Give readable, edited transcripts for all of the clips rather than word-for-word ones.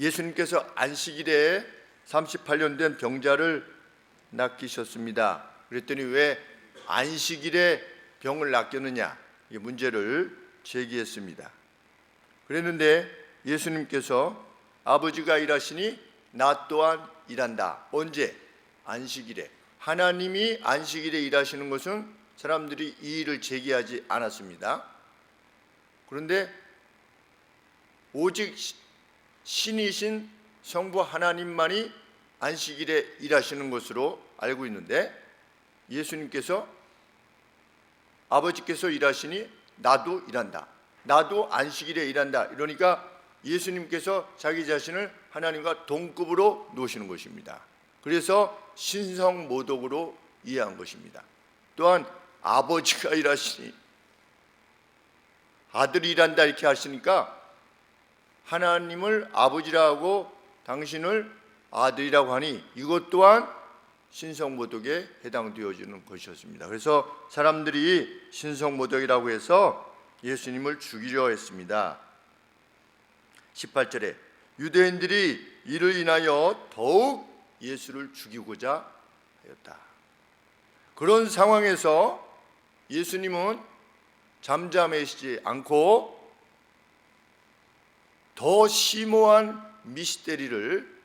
예수님께서 안식일에 38년 된 병자를 낚이셨습니다. 그랬더니 왜 안식일에 병을 낚였느냐, 이 문제를 제기했습니다. 그랬는데 예수님께서 아버지가 일하시니 나 또한 일한다. 언제? 안식일에. 하나님이 안식일에 일하시는 것은 사람들이 이 일을 제기하지 않았습니다. 그런데 오직 신이신 성부 하나님만이 안식일에 일하시는 것으로 알고 있는데, 예수님께서 아버지께서 일하시니 나도 일한다, 나도 안식일에 일한다, 이러니까 예수님께서 자기 자신을 하나님과 동급으로 놓으시는 것입니다. 그래서 신성모독으로 이해한 것입니다. 또한 아버지가 일하시니 아들이 일한다 이렇게 하시니까 하나님을 아버지라고 당신을 아들이라고 하니 이것 또한 신성모독에 해당되어지는 것이었습니다. 그래서 사람들이 신성모독이라고 해서 예수님을 죽이려 했습니다. 18절에 유대인들이 이를 인하여 더욱 예수를 죽이고자 하였다. 그런 상황에서 예수님은 잠잠해지지 않고 더 심오한 미스테리를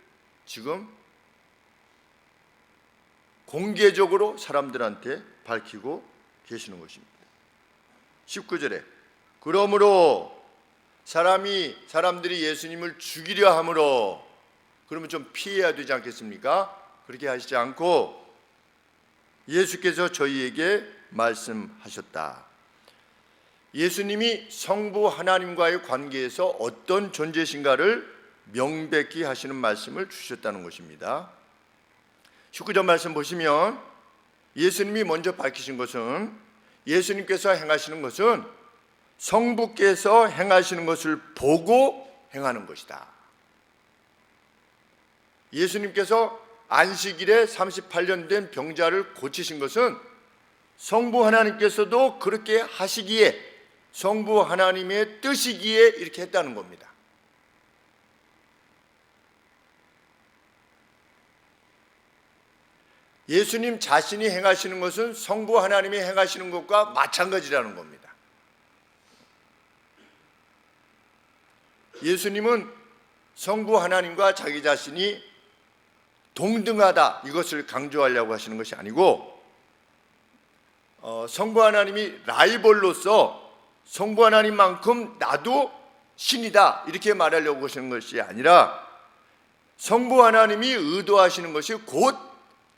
지금 공개적으로 사람들한테 밝히고 계시는 것입니다. 19절에 그러므로 사람들이 예수님을 죽이려 함으로, 그러면 좀 피해야 되지 않겠습니까? 그렇게 하시지 않고 예수께서 저희에게 말씀하셨다. 예수님이 성부 하나님과의 관계에서 어떤 존재신가를 명백히 하시는 말씀을 주셨다는 것입니다. 19절 말씀 보시면 예수님이 먼저 밝히신 것은, 예수님께서 행하시는 것은 성부께서 행하시는 것을 보고 행하는 것이다. 예수님께서 안식일에 38년 된 병자를 고치신 것은 성부 하나님께서도 그렇게 하시기에, 성부 하나님의 뜻이기에 이렇게 했다는 겁니다. 예수님 자신이 행하시는 것은 성부 하나님이 행하시는 것과 마찬가지라는 겁니다. 예수님은 성부 하나님과 자기 자신이 동등하다, 이것을 강조하려고 하시는 것이 아니고, 성부 하나님이 라이벌로서 성부 하나님만큼 나도 신이다 이렇게 말하려고 하시는 것이 아니라, 성부 하나님이 의도하시는 것이 곧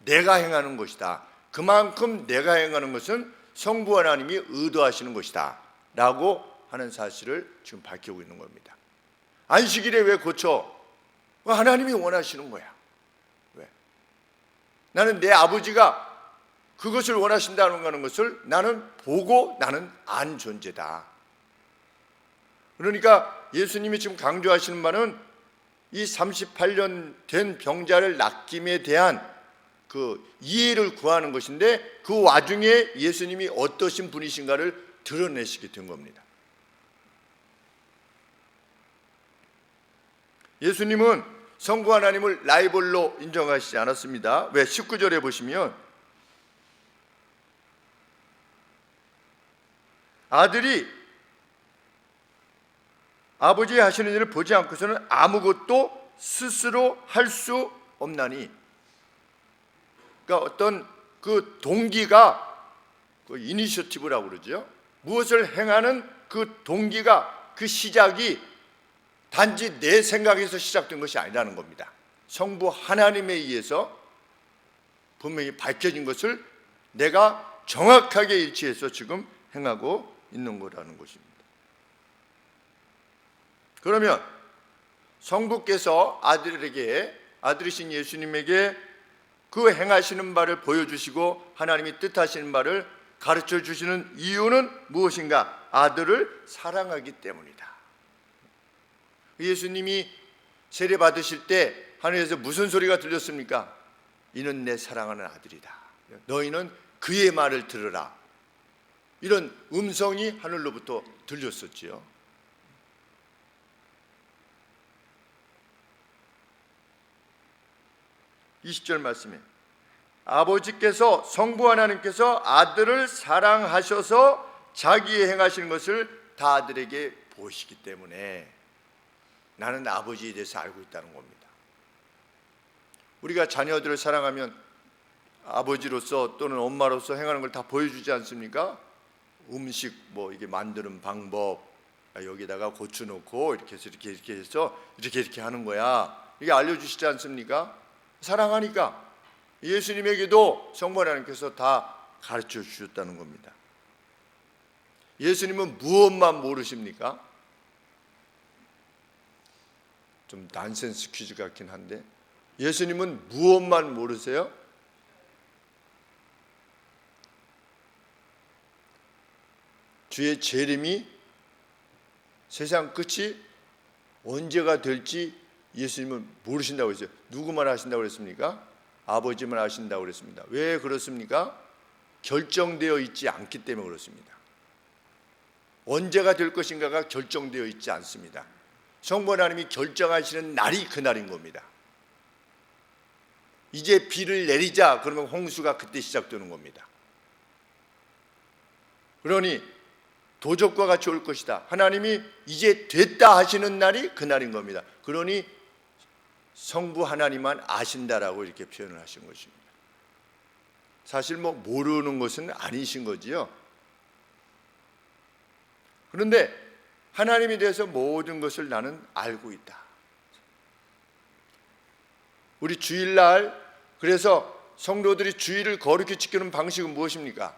내가 행하는 것이다, 그만큼 내가 행하는 것은 성부 하나님이 의도하시는 것이다 라고 하는 사실을 지금 밝히고 있는 겁니다. 안식일에 왜 고쳐? 하나님이 원하시는 거야. 왜? 나는 내 아버지가 그것을 원하신다는 것을 나는 보고 나는 안 존재다. 그러니까 예수님이 지금 강조하시는 바는 이 38년 된 병자를 낚임에 대한 그 이해를 구하는 것인데, 그 와중에 예수님이 어떠신 분이신가를 드러내시게 된 겁니다. 예수님은 성부 하나님을 라이벌로 인정하시지 않았습니다. 왜? 19절에 보시면 아들이 아버지 하시는 일을 보지 않고서는 아무것도 스스로 할 수 없나니, 그러니까 어떤 그 동기가, 그 이니셔티브라고 그러죠. 무엇을 행하는 그 동기가, 그 시작이 단지 내 생각에서 시작된 것이 아니라는 겁니다. 성부 하나님에 의해서 분명히 밝혀진 것을 내가 정확하게 일치해서 지금 행하고 있는 거라는 것입니다. 그러면 성부께서 아들이신 예수님에게 그 행하시는 바를 보여주시고 하나님이 뜻하시는 바를 가르쳐 주시는 이유는 무엇인가? 아들을 사랑하기 때문이다. 예수님이 세례 받으실 때 하늘에서 무슨 소리가 들렸습니까? 이는 내 사랑하는 아들이다, 너희는 그의 말을 들으라, 이런 음성이 하늘로부터 들렸었지요. 20절 말씀에 아버지께서 성부 하나님께서 아들을 사랑하셔서 자기의 행하시는 것을 다 아들에게 보시기 때문에 나는 아버지에 대해서 알고 있다는 겁니다. 우리가 자녀들을 사랑하면 아버지로서 또는 엄마로서 행하는 걸 다 보여주지 않습니까? 음식 이게 만드는 방법, 여기다가 고추 넣고 이렇게 해서 이렇게 하는 거야. 이게 알려주시지 않습니까? 사랑하니까. 예수님에게도 성부 하나님께서 다 가르쳐 주셨다는 겁니다. 예수님은 무엇만 모르십니까? 좀 난센스 퀴즈 같긴 한데 예수님은 무엇만 모르세요? 주의 재림이 세상 끝이 언제가 될지 예수님은 모르신다고 했어요. 누구만 아신다고 그랬습니까? 아버지만 아신다고 그랬습니다. 왜 그렇습니까? 결정되어 있지 않기 때문에 그렇습니다. 언제가 될 것인가가 결정되어 있지 않습니다. 성부 하나님이 결정하시는 날이 그날인 겁니다. 이제 비를 내리자 그러면 홍수가 그때 시작되는 겁니다. 그러니 도적과 같이 올 것이다. 하나님이 이제 됐다 하시는 날이 그날인 겁니다. 그러니 성부 하나님만 아신다라고 이렇게 표현을 하신 것입니다. 사실 모르는 것은 아니신 거지요. 그런데 하나님에 대해서 모든 것을 나는 알고 있다. 우리 주일날 그래서 성도들이 주일을 거룩히 지키는 방식은 무엇입니까?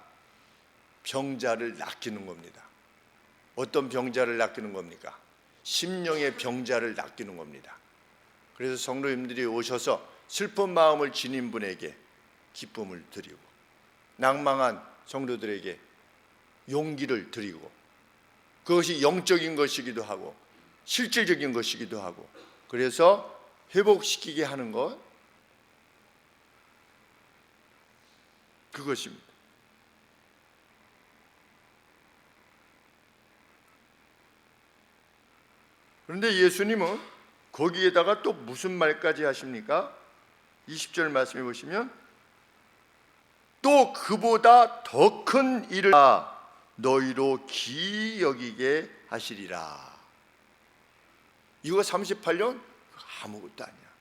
병자를 낚이는 겁니다. 어떤 병자를 낚이는 겁니까? 심령의 병자를 낚이는 겁니다. 그래서 성도님들이 오셔서 슬픈 마음을 지닌 분에게 기쁨을 드리고 낭망한 성도들에게 용기를 드리고 그것이 영적인 것이기도 하고 실질적인 것이기도 하고 그래서 회복시키게 하는 것 그것입니다. 그런데 예수님은 거기에다가 또 무슨 말까지 하십니까? 20절 말씀해 보시면 또 그보다 더 큰 일을 너희로 기이 여기게 하시리라. 이거 38년 아무것도 아니야.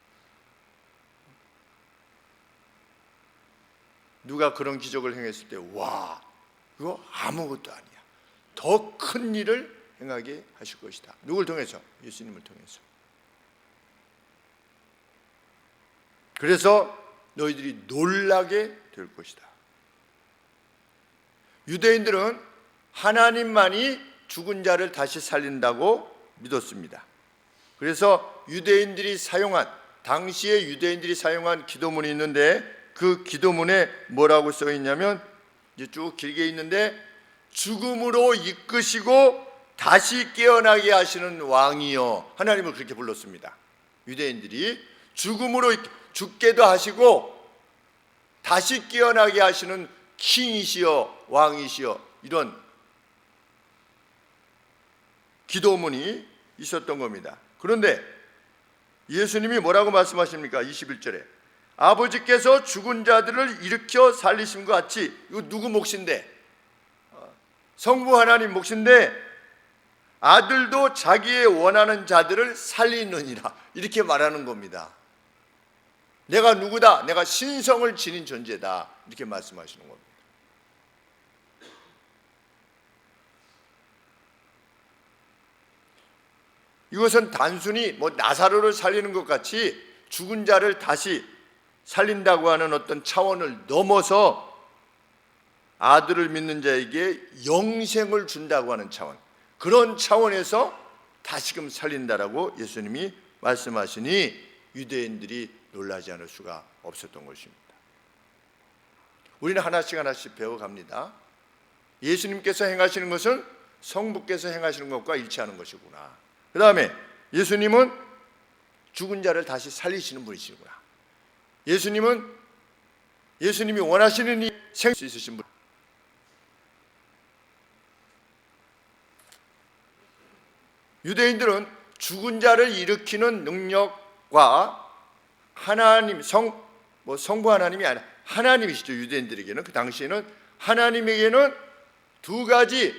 누가 그런 기적을 행했을 때 와, 이거 아무것도 아니야. 더 큰 일을 행하게 하실 것이다. 누굴 통해서? 예수님을 통해서. 그래서 너희들이 놀라게 될 것이다. 유대인들은 하나님만이 죽은 자를 다시 살린다고 믿었습니다. 그래서 당시에 유대인들이 사용한 기도문이 있는데 그 기도문에 뭐라고 써 있냐면 이제 쭉 길게 있는데 죽음으로 이끄시고 다시 깨어나게 하시는 왕이여. 하나님을 그렇게 불렀습니다. 유대인들이 죽음으로 죽게도 하시고 다시 깨어나게 하시는 킹이시여 왕이시여 이런 기도문이 있었던 겁니다. 그런데 예수님이 뭐라고 말씀하십니까? 21절에 아버지께서 죽은 자들을 일으켜 살리심과 같이 이거 누구 몫인데? 성부 하나님 몫인데 아들도 자기의 원하는 자들을 살리느니라 이렇게 말하는 겁니다. 내가 누구다? 내가 신성을 지닌 존재다 이렇게 말씀하시는 겁니다. 이것은 단순히 나사로를 살리는 것 같이 죽은 자를 다시 살린다고 하는 어떤 차원을 넘어서 아들을 믿는 자에게 영생을 준다고 하는 차원, 그런 차원에서 다시금 살린다라고 예수님이 말씀하시니 유대인들이 놀라지 않을 수가 없었던 것입니다. 우리는 하나씩 배워갑니다. 예수님께서 행하시는 것은 성부께서 행하시는 것과 일치하는 것이구나. 그 다음에 예수님은 죽은 자를 다시 살리시는 분이시구나. 예수님이 원하시는 이 생수 있으신 분. 유대인들은 죽은 자를 일으키는 능력과 뭐 성부 하나님이 아니라 하나님이시죠. 유대인들에게는, 그 당시에는 하나님에게는 두 가지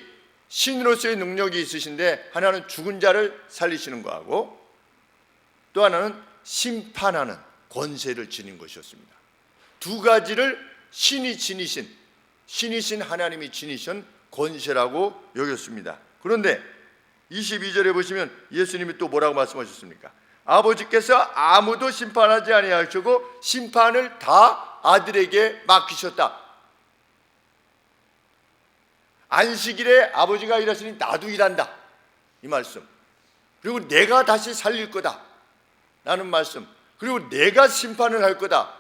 신으로서의 능력이 있으신데, 하나는 죽은 자를 살리시는 거하고 또 하나는 심판하는 권세를 지닌 것이었습니다. 두 가지를 신이신 하나님이 지니신 권세라고 여겼습니다. 그런데 22절에 보시면 예수님이 또 뭐라고 말씀하셨습니까? 아버지께서 아무도 심판하지 아니하시고 심판을 다 아들에게 맡기셨다. 안식일에 아버지가 일하시니 나도 일한다, 이 말씀. 그리고 내가 다시 살릴 거다 라는 말씀. 그리고 내가 심판을 할 거다.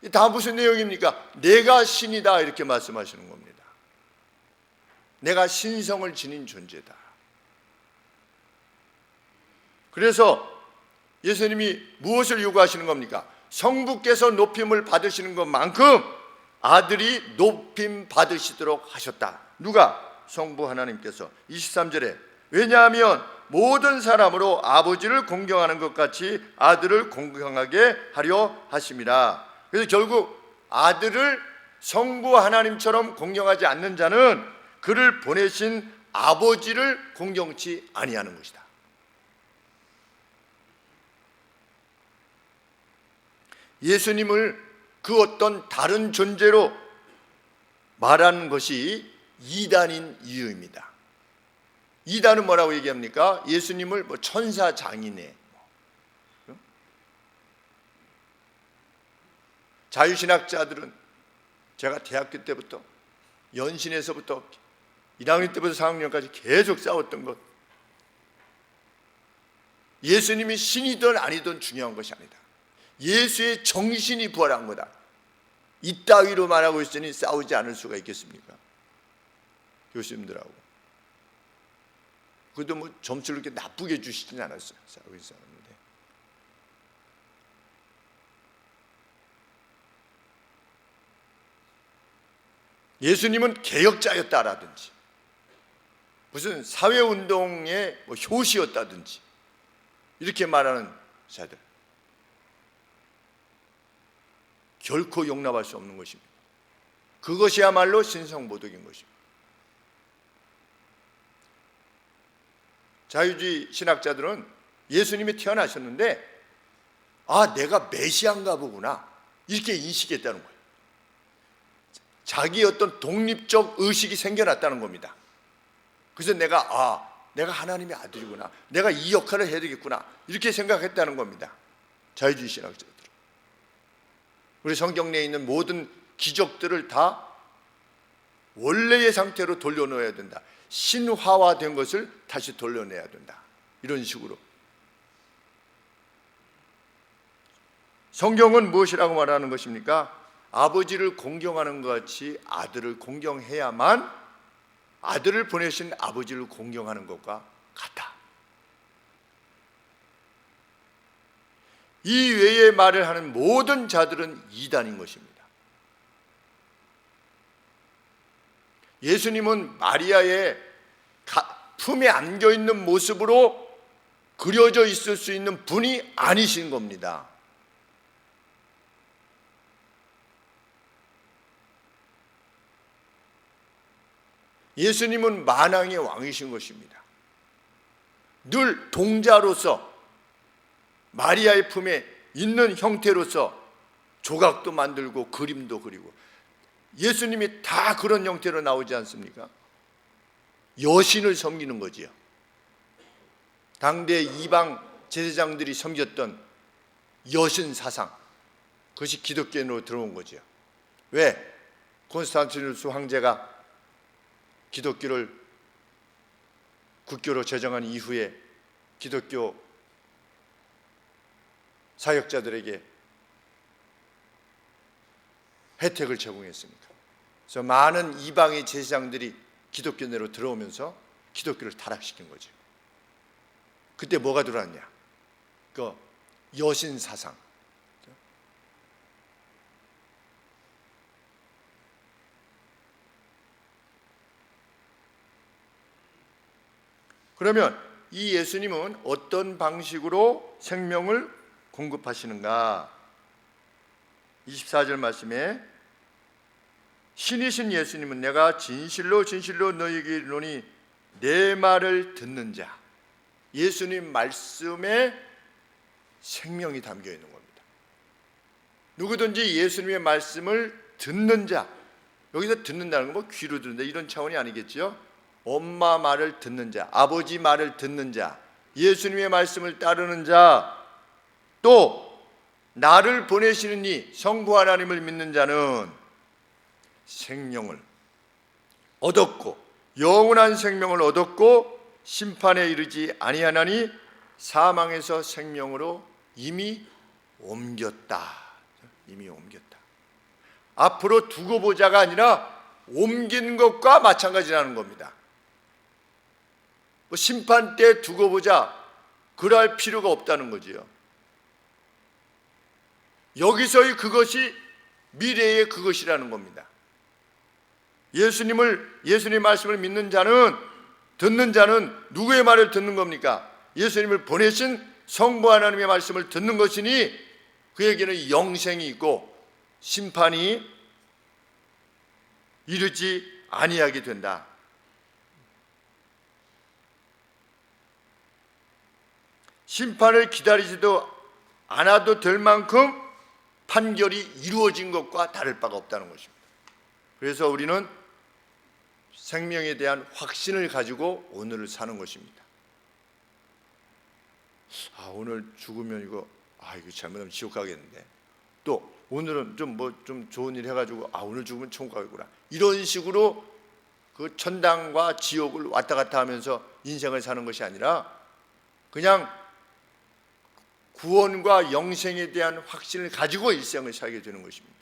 이 다 무슨 내용입니까? 내가 신이다, 이렇게 말씀하시는 겁니다. 내가 신성을 지닌 존재다. 그래서 예수님이 무엇을 요구하시는 겁니까? 성부께서 높임을 받으시는 것만큼 아들이 높임 받으시도록 하셨다. 누가? 성부 하나님께서. 23절에 왜냐하면 모든 사람으로 아버지를 공경하는 것 같이 아들을 공경하게 하려 하심이라. 그래서 결국 아들을 성부 하나님처럼 공경하지 않는 자는 그를 보내신 아버지를 공경치 아니하는 것이다. 예수님을 그 어떤 다른 존재로 말하는 것이 이단인 이유입니다. 이단은 뭐라고 얘기합니까? 예수님을 뭐 천사 장이네, 자유신학자들은 제가 대학교 때부터, 연신에서부터 1학년 때부터 4학년까지 계속 싸웠던 것, 예수님이 신이든 아니든 중요한 것이 아니다. 예수의 정신이 부활한 거다. 이따위로 말하고 있으니 싸우지 않을 수가 있겠습니까? 교수님들하고. 그것도 뭐 점수를 그렇게 나쁘게 주시진 않았어요. 싸우고 있었는데. 예수님은 개혁자였다라든지 무슨 사회운동의 뭐 효시였다든지 이렇게 말하는 자들, 결코 용납할 수 없는 것입니다. 그것이야말로 신성모독인 것입니다. 자유주의 신학자들은 예수님이 태어나셨는데 내가 메시아인가 보구나, 이렇게 인식했다는 거예요. 자기 어떤 독립적 의식이 생겨났다는 겁니다. 그래서 내가 하나님의 아들이구나, 내가 이 역할을 해야 되겠구나, 이렇게 생각했다는 겁니다. 자유주의 신학자들은. 우리 성경 내에 있는 모든 기적들을 다 원래의 상태로 돌려놓아야 된다. 신화화된 것을 다시 돌려내야 된다. 이런 식으로. 성경은 무엇이라고 말하는 것입니까? 아버지를 공경하는 것 같이 아들을 공경해야만 아들을 보내신 아버지를 공경하는 것과 같다. 이 외의 말을 하는 모든 자들은 이단인 것입니다. 예수님은 마리아의 품에 안겨있는 모습으로 그려져 있을 수 있는 분이 아니신 겁니다. 예수님은 만왕의 왕이신 것입니다. 늘 동자로서 마리아의 품에 있는 형태로서 조각도 만들고 그림도 그리고, 예수님이 다 그런 형태로 나오지 않습니까? 여신을 섬기는 거지요. 당대 이방 제사장들이 섬겼던 여신 사상, 그것이 기독교로 들어온 거지요. 왜? 콘스탄티누스 황제가 기독교를 국교로 제정한 이후에 기독교 사역자들에게 혜택을 제공했습니까? 그래서 많은 이방의 제사장들이 기독교 내로 들어오면서 기독교를 타락시킨 거죠. 그때 뭐가 들어왔냐? 그 여신 사상. 그러면 이 예수님은 어떤 방식으로 생명을 공급하시는가? 24절 말씀에 신이신 예수님은 내가 진실로 진실로 너희에게 이르노니 내 말을 듣는 자, 예수님 말씀에 생명이 담겨 있는 겁니다. 누구든지 예수님의 말씀을 듣는 자, 여기서 듣는다는 건 뭐 귀로 듣는다 이런 차원이 아니겠죠. 엄마 말을 듣는 자, 아버지 말을 듣는 자, 예수님의 말씀을 따르는 자, 또 나를 보내시는 이 성부 하나님을 믿는 자는 생명을 얻었고 영원한 생명을 얻었고 심판에 이르지 아니하나니 사망에서 생명으로 이미 옮겼다. 이미 옮겼다. 앞으로 두고 보자가 아니라 옮긴 것과 마찬가지라는 겁니다. 뭐 심판 때 두고 보자 그럴 필요가 없다는 거지요. 여기서의 그것이 미래의 그것이라는 겁니다. 예수님 말씀을 믿는 자는, 듣는 자는 누구의 말을 듣는 겁니까? 예수님을 보내신 성부 하나님의 말씀을 듣는 것이니 그에게는 영생이 있고 심판이 이르지 아니하게 된다. 심판을 기다리지도 않아도 될 만큼 판결이 이루어진 것과 다를 바가 없다는 것입니다. 그래서 우리는 생명에 대한 확신을 가지고 오늘을 사는 것입니다. 오늘 죽으면 이거 잘못하면 지옥 가겠는데, 또 오늘은 좀 좋은 일 해가지고 오늘 죽으면 천국 가겠구나, 이런 식으로 그 천당과 지옥을 왔다 갔다 하면서 인생을 사는 것이 아니라 그냥 구원과 영생에 대한 확신을 가지고 일생을 살게 되는 것입니다.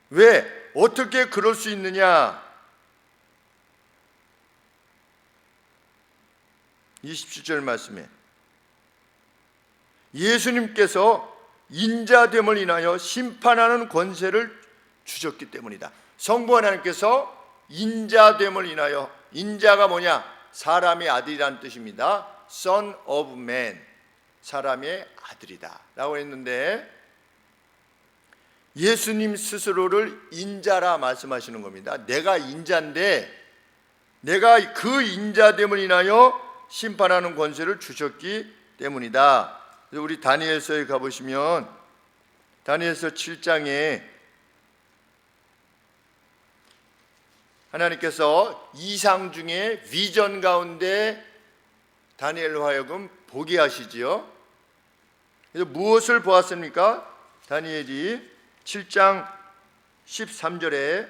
왜? 어떻게 그럴 수 있느냐? 27절 말씀에 예수님께서 인자됨을 인하여 심판하는 권세를 주셨기 때문이다. 성부 하나님께서 인자됨을 인하여, 인자가 뭐냐? 사람의 아들이라는 뜻입니다. Son of man, 사람의 아들이다 라고 했는데 예수님 스스로를 인자라 말씀하시는 겁니다. 내가 인자인데 내가 그 인자됨을 인하여 심판하는 권세를 주셨기 때문이다. 그래서 우리 다니엘서에 가보시면 다니엘서 7장에 하나님께서 이상 중에 비전 가운데 다니엘로 하여금 보게 하시지요. 그래서 무엇을 보았습니까? 다니엘이 7장 13절에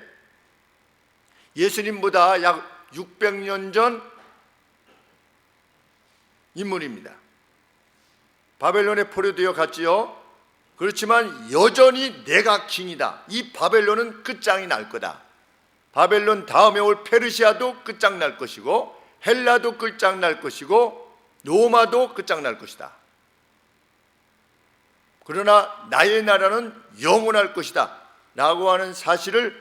예수님보다 약 600년 전 인물입니다. 바벨론에 포로되어 갔지요. 그렇지만 여전히 내가 킹이다. 이 바벨론은 끝장이 날 거다. 바벨론 다음에 올 페르시아도 끝장날 것이고 헬라도 끝장날 것이고 로마도 끝장날 것이다. 그러나 나의 나라는 영원할 것이다 라고 하는 사실을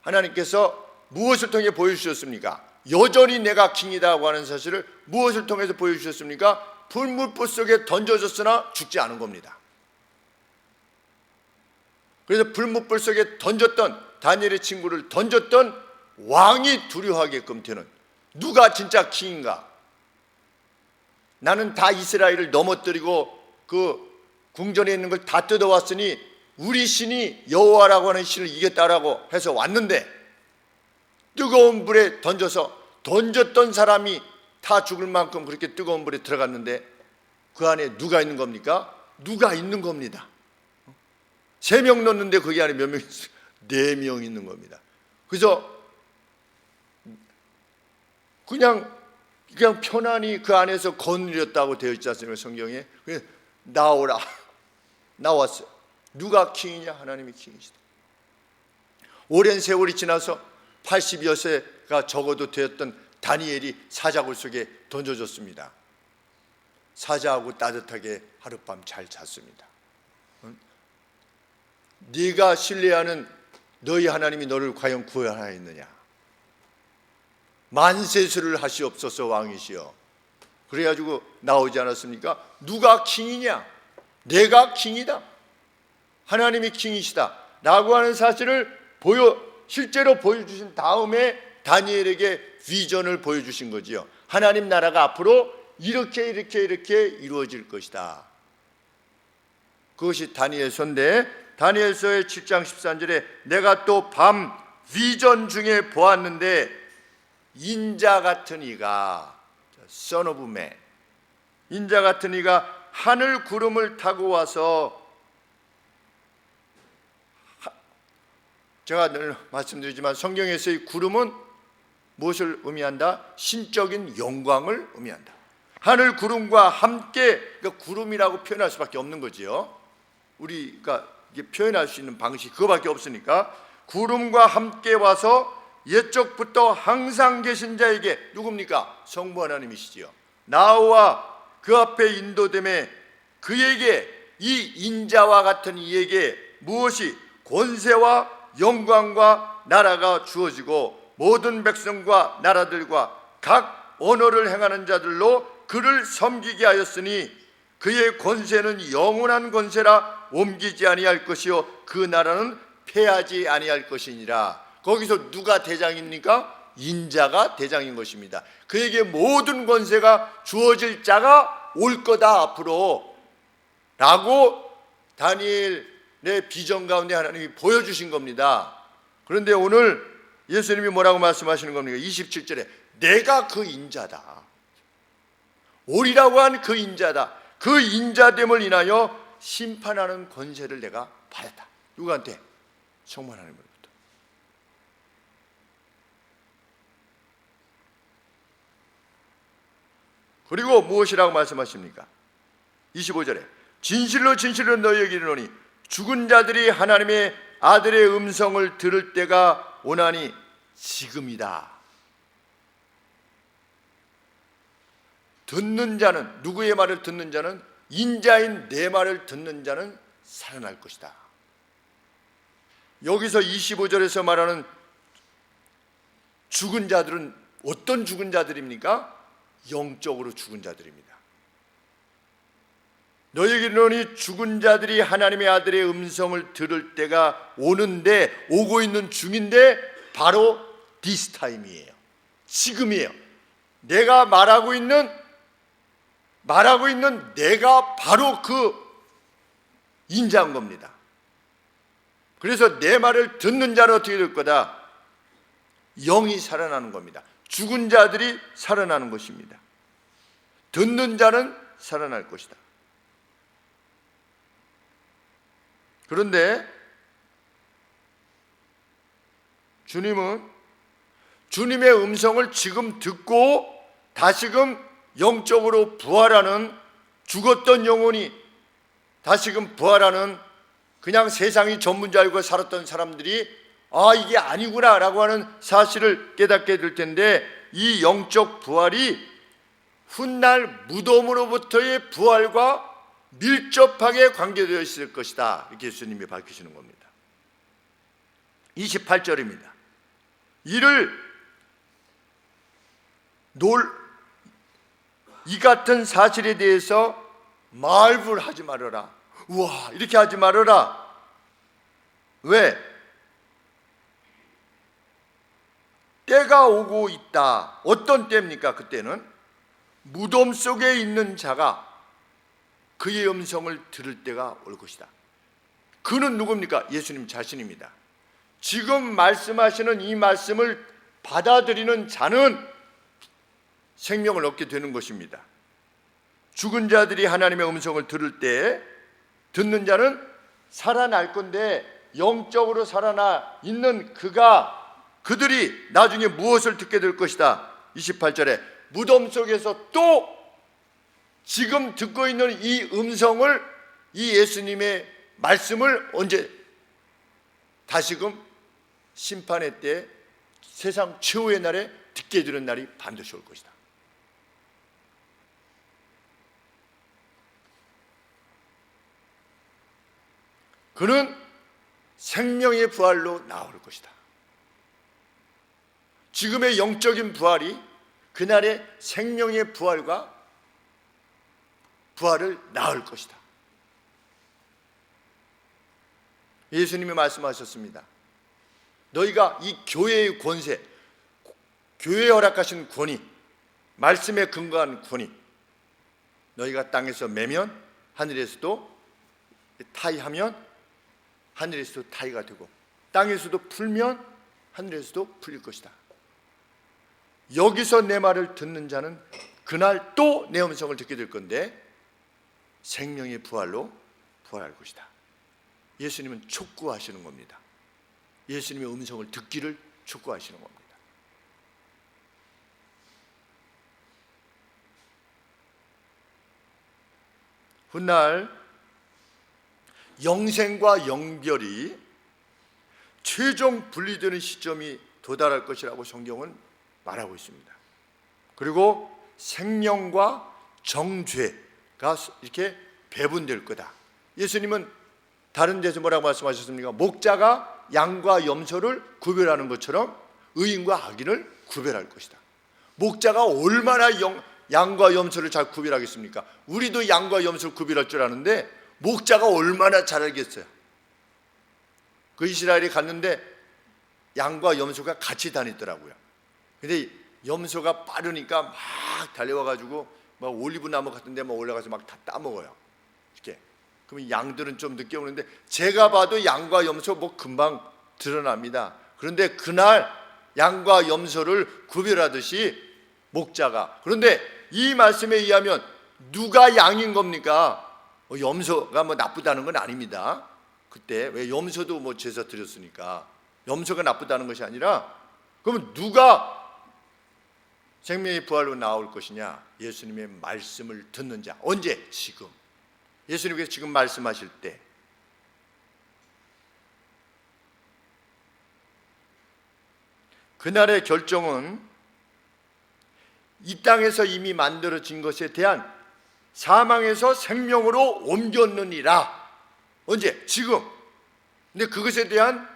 하나님께서 무엇을 통해 보여주셨습니까? 여전히 내가 킹이다고 하는 사실을 무엇을 통해서 보여주셨습니까? 불물불 속에 던져졌으나 죽지 않은 겁니다. 그래서 불물불 속에 던졌던 다니엘의 친구를 던졌던 왕이 두려워하게끔 되는, 누가 진짜 킹인가? 나는 다 이스라엘을 넘어뜨리고 그 궁전에 있는 걸 다 뜯어왔으니 우리 신이 여호와라고 하는 신을 이겼다라고 해서 왔는데 뜨거운 불에 던졌던 사람이 다 죽을 만큼 그렇게 뜨거운 불에 들어갔는데 그 안에 누가 있는 겁니까? 누가 있는 겁니다. 3명 넣었는데 거기 안에 몇 명 있어요? 4명 있는 겁니다. 그래서 그냥 편안히 그 안에서 거느렸다고 되어 있지 않습니까? 성경에. 나오라. 나왔어요. 누가 킹이냐? 하나님이 킹이시다. 오랜 세월이 지나서 80여 세가 적어도 되었던 다니엘이 사자굴 속에 던져졌습니다. 사자하고 따뜻하게 하룻밤 잘 잤습니다. 네가 신뢰하는 너희 하나님이 너를 과연 구원하였느냐? 만세수를 하시옵소서 왕이시여. 그래가지고 나오지 않았습니까? 누가 킹이냐? 내가 킹이다. 하나님이 킹이시다 라고 하는 사실을 실제로 보여주신 다음에 다니엘에게 비전을 보여주신 거지요. 하나님 나라가 앞으로 이렇게 이루어질 것이다. 그것이 다니엘서인데, 다니엘서의 7장 13절에 내가 또 밤 비전 중에 보았는데 인자 같은 이가, Son of Man, 인자 같은 이가 하늘 구름을 타고 와서, 제가 늘 말씀드리지만 성경에서의 구름은 무엇을 의미한다? 신적인 영광을 의미한다. 하늘 구름과 함께, 그러니까 구름이라고 표현할 수밖에 없는 거지요. 우리가 이게 표현할 수 있는 방식이 그거밖에 없으니까, 구름과 함께 와서 옛적부터 항상 계신 자에게, 누굽니까? 성부 하나님이시지요. 나와 그 앞에 인도됨에 그에게, 이 인자와 같은 이에게 무엇이? 권세와 영광과 나라가 주어지고 모든 백성과 나라들과 각 언어를 행하는 자들로 그를 섬기게 하였으니 그의 권세는 영원한 권세라 옮기지 아니할 것이요 그 나라는 패하지 아니할 것이니라. 거기서 누가 대장입니까? 인자가 대장인 것입니다. 그에게 모든 권세가 주어질 자가 올 거다 앞으로 라고 다니엘의 비전 가운데 하나님이 보여주신 겁니다. 그런데 오늘 예수님이 뭐라고 말씀하시는 겁니까? 27절에 내가 그 인자다, 오리라고 한 그 인자다, 그 인자됨을 인하여 심판하는 권세를 내가 받았다. 누구한테? 성부 하나님으로부터. 그리고 무엇이라고 말씀하십니까? 25절에 진실로 진실로 너희에게 이르노니 죽은 자들이 하나님의 아들의 음성을 들을 때가 오나니 지금이다. 듣는 자는, 누구의 말을 듣는 자는? 인자인 내 말을 듣는 자는 살아날 것이다. 여기서 25절에서 말하는 죽은 자들은 어떤 죽은 자들입니까? 영적으로 죽은 자들입니다. 너희에게 이르노니 죽은 자들이 하나님의 아들의 음성을 들을 때가 오는데, 오고 있는 중인데 바로 this time이에요. 지금이에요. 내가 말하고 있는 내가 바로 그 인자인 겁니다. 그래서 내 말을 듣는 자는 어떻게 될 거다? 영이 살아나는 겁니다. 죽은 자들이 살아나는 것입니다. 듣는 자는 살아날 것이다. 그런데 주님은 주님의 음성을 지금 듣고 다시금 영적으로 부활하는, 죽었던 영혼이 다시금 부활하는, 그냥 세상이 전부인 알고 살았던 사람들이 아 이게 아니구나 라고 하는 사실을 깨닫게 될 텐데, 이 영적 부활이 훗날 무덤으로부터의 부활과 밀접하게 관계되어 있을 것이다. 이렇게 예수님이 밝히시는 겁니다. 28절입니다. 이 같은 사실에 대해서 말불하지 말아라. 우와 이렇게 하지 말아라. 왜? 때가 오고 있다. 어떤 때입니까? 그때는 무덤 속에 있는 자가 그의 음성을 들을 때가 올 것이다. 그는 누굽니까? 예수님 자신입니다. 지금 말씀하시는 이 말씀을 받아들이는 자는 생명을 얻게 되는 것입니다. 죽은 자들이 하나님의 음성을 들을 때 듣는 자는 살아날 건데, 영적으로 살아나 있는 그들이 나중에 무엇을 듣게 될 것이다. 28절에 무덤 속에서 또 지금 듣고 있는 이 음성을, 이 예수님의 말씀을 언제 다시금 심판의 때, 세상 최후의 날에 듣게 되는 날이 반드시 올 것이다. 그는 생명의 부활로 나올 것이다. 지금의 영적인 부활이 그날의 생명의 부활과 부활을 낳을 것이다. 예수님이 말씀하셨습니다. 너희가 이 교회의 권세, 교회에 허락하신 권위, 말씀에 근거한 권위, 너희가 땅에서 매면 하늘에서도 타이하면 하늘에서도 타이가 되고 땅에서도 풀면 하늘에서도 풀릴 것이다. 여기서 내 말을 듣는 자는 그날 또 내 음성을 듣게 될 건데 생명의 부활로 부활할 것이다. 예수님은 촉구하시는 겁니다. 예수님의 음성을 듣기를 촉구하시는 겁니다. 훗날 영생과 영별이 최종 분리되는 시점이 도달할 것이라고 성경은 말하고 있습니다. 그리고 생명과 정죄가 이렇게 배분될 거다. 예수님은 다른 데서 뭐라고 말씀하셨습니까? 목자가 양과 염소를 구별하는 것처럼 의인과 악인을 구별할 것이다. 목자가 얼마나 양과 염소를 잘 구별하겠습니까? 우리도 양과 염소를 구별할 줄 아는데 목자가 얼마나 잘 알겠어요. 그 이스라엘에 갔는데 양과 염소가 같이 다니더라고요. 근데 염소가 빠르니까 막 달려와가지고 막 올리브 나무 같은 데 막 올라가서 막 다 따먹어요. 이렇게. 그러면 양들은 좀 늦게 오는데 제가 봐도 양과 염소 뭐 금방 드러납니다. 그런데 그날 양과 염소를 구별하듯이 목자가, 그런데 이 말씀에 의하면 누가 양인 겁니까? 염소가 뭐 나쁘다는 건 아닙니다. 그때 왜 염소도 뭐 제사 드렸으니까 염소가 나쁘다는 것이 아니라, 그러면 누가 생명의 부활로 나올 것이냐? 예수님의 말씀을 듣는 자. 언제? 지금. 예수님께서 지금 말씀하실 때. 그날의 결정은 이 땅에서 이미 만들어진 것에 대한 사망에서 생명으로 옮겼느니라. 언제? 지금. 근데 그것에 대한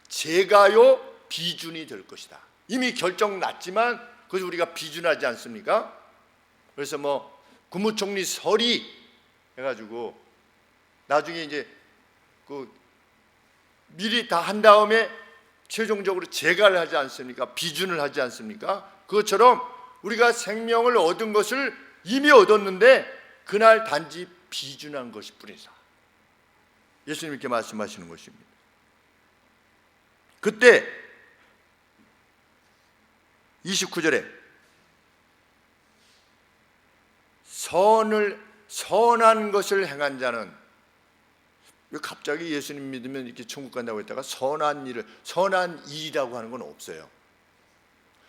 제가요 비준이 될 것이다. 이미 결정 났지만 그것을 우리가 비준하지 않습니까? 그래서 뭐 국무총리 설이 해가지고 나중에 이제 그 미리 다 한 다음에 최종적으로 제가를 하지 않습니까? 비준을 하지 않습니까? 그것처럼 우리가 생명을 얻은 것을 이미 얻었는데 그날 단지 비준한 것일 뿐이다. 예수님 이렇게 말씀하시는 것입니다. 그때 29절에 선한 것을 행한 자는, 왜 갑자기 예수님 믿으면 이렇게 천국 간다고 했다가 선한 일이라고 하는 건 없어요.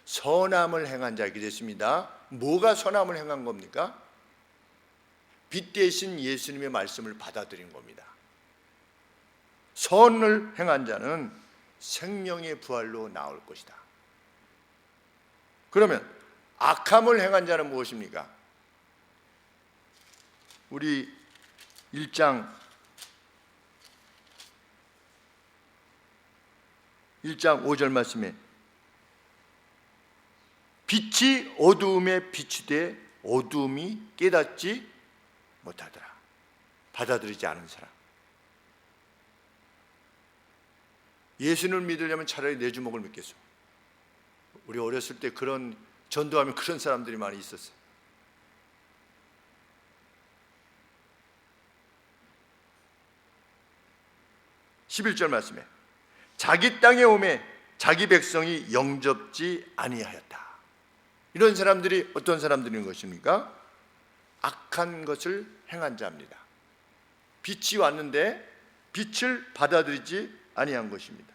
선함을 행한 자 이렇게 됐습니다. 뭐가 선함을 행한 겁니까? 빛 대신 예수님의 말씀을 받아들인 겁니다. 선을 행한 자는 생명의 부활로 나올 것이다. 그러면 악함을 행한 자는 무엇입니까? 우리 1장 5절 말씀에 빛이 어두움에 비추되 어두움이 깨닫지 못하더라. 받아들이지 않은 사람. 예수를 믿으려면 차라리 내 주먹을 믿겠어. 우리 어렸을 때 그런 전도하면 그런 사람들이 많이 있었어요. (11절) 말씀에 자기 땅에 오매 자기 백성이 영접지 아니하였다. 이런 사람들이 어떤 사람들인 것입니까? 악한 것을 행한 자입니다. 빛이 왔는데 빛을 받아들이지 아니한 것입니다.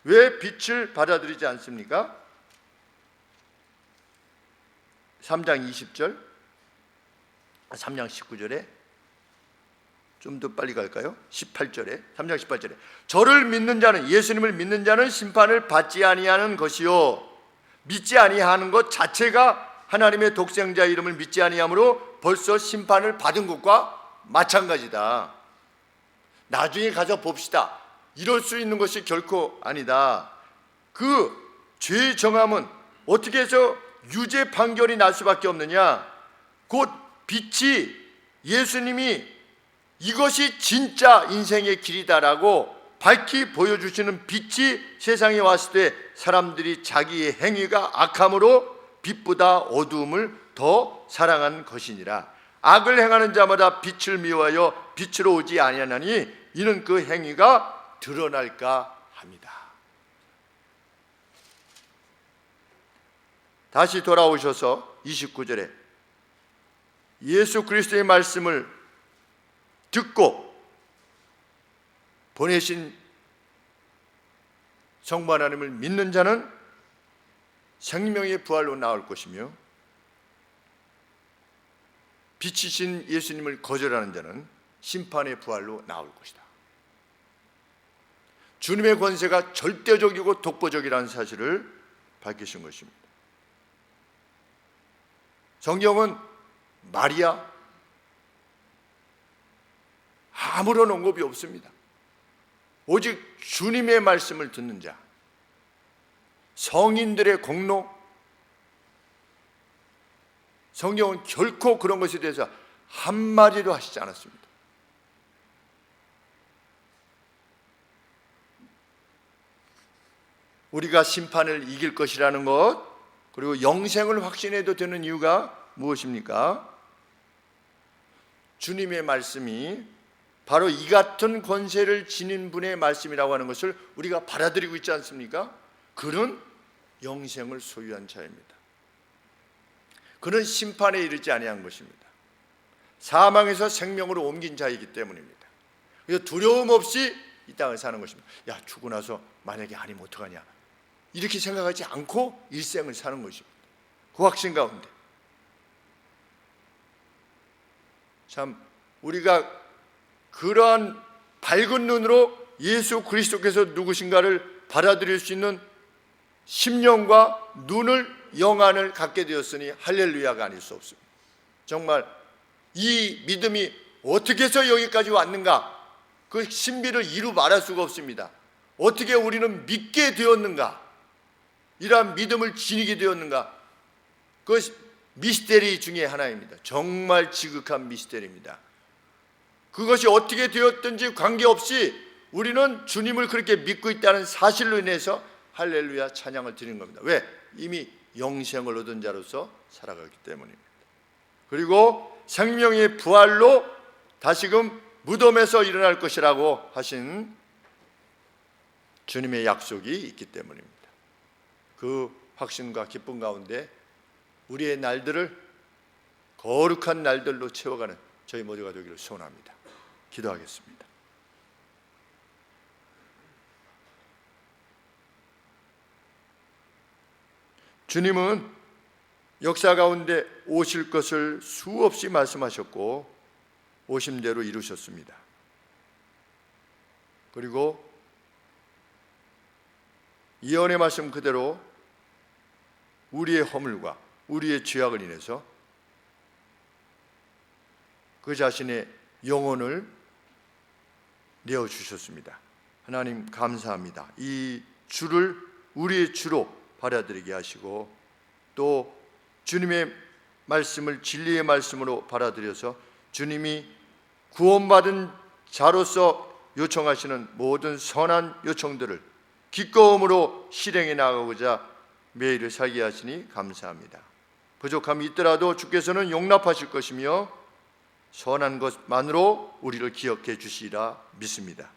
왜 빛을 받아들이지 않습니까? 3장 20절, 3장 19절에 좀 더 빨리 갈까요? 18절에, 3장 18절에 저를 믿는 자는, 예수님을 믿는 자는 심판을 받지 아니하는 것이요 믿지 아니하는 것 자체가 하나님의 독생자 이름을 믿지 아니함으로 벌써 심판을 받은 것과 마찬가지다. 나중에 가서 봅시다. 이럴 수 있는 것이 결코 아니다. 그 죄의 정함은 어떻게 해서 유죄 판결이 날 수밖에 없느냐? 곧 빛이 예수님이 이것이 진짜 인생의 길이다라고 밝히 보여주시는 빛이 세상에 왔을 때 사람들이 자기의 행위가 악함으로 빛보다 어두움을 더 사랑한 것이니라. 악을 행하는 자마다 빛을 미워하여 빛으로 오지 아니하나니 이는 그 행위가 드러날까 합니다. 다시 돌아오셔서 29절에 예수 그리스도의 말씀을 듣고 보내신 성부 하나님을 믿는 자는 생명의 부활로 나올 것이며 빛이신 예수님을 거절하는 자는 심판의 부활로 나올 것이다. 주님의 권세가 절대적이고 독보적이라는 사실을 밝히신 것입니다. 성경은 마리아 아무런 언급이 없습니다. 오직 주님의 말씀을 듣는 자, 성인들의 공로, 성경은 결코 그런 것에 대해서 한마디도 하시지 않았습니다. 우리가 심판을 이길 것이라는 것, 그리고 영생을 확신해도 되는 이유가 무엇입니까? 주님의 말씀이 바로 이 같은 권세를 지닌 분의 말씀이라고 하는 것을 우리가 받아들이고 있지 않습니까? 그는 영생을 소유한 자입니다. 그는 심판에 이르지 아니한 것입니다. 사망에서 생명으로 옮긴 자이기 때문입니다. 그래서 두려움 없이 이 땅을 사는 것입니다. 야, 죽고 나서 만약에 아니면 어떡하냐, 이렇게 생각하지 않고 일생을 사는 것입니다. 그 확신 가운데 참 우리가 그러한 밝은 눈으로 예수 그리스도께서 누구신가를 받아들일 수 있는 심령과 눈을, 영안을 갖게 되었으니 할렐루야가 아닐 수 없습니다. 정말 이 믿음이 어떻게 해서 여기까지 왔는가, 그 신비를 이루 말할 수가 없습니다. 어떻게 우리는 믿게 되었는가, 이러한 믿음을 지니게 되었는가, 그 미스테리 중에 하나입니다. 정말 지극한 미스테리입니다. 그것이 어떻게 되었든지 관계없이 우리는 주님을 그렇게 믿고 있다는 사실로 인해서 할렐루야 찬양을 드리는 겁니다. 왜? 이미 영생을 얻은 자로서 살아가기 때문입니다. 그리고 생명의 부활로 다시금 무덤에서 일어날 것이라고 하신 주님의 약속이 있기 때문입니다. 그 확신과 기쁨 가운데 우리의 날들을 거룩한 날들로 채워가는 저희 모두가 되기를 소원합니다. 기도하겠습니다. 주님은 역사 가운데 오실 것을 수없이 말씀하셨고 오신 대로 이루셨습니다. 그리고 예언의 말씀 그대로 우리의 허물과 우리의 죄악을 인해서 그 자신의 영혼을 내어주셨습니다. 하나님 감사합니다. 이 주를 우리의 주로 받아들이게 하시고 또 주님의 말씀을 진리의 말씀으로 받아들여서 주님이 구원받은 자로서 요청하시는 모든 선한 요청들을 기꺼움으로 실행해 나가고자 매일을 살게 하시니 감사합니다. 부족함이 있더라도 주께서는 용납하실 것이며 선한 것만으로 우리를 기억해 주시리라 믿습니다.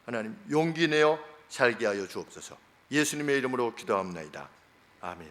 하나님 용기 내어 살게 하여 주옵소서. 예수님의 이름으로 기도합나이다. 아멘.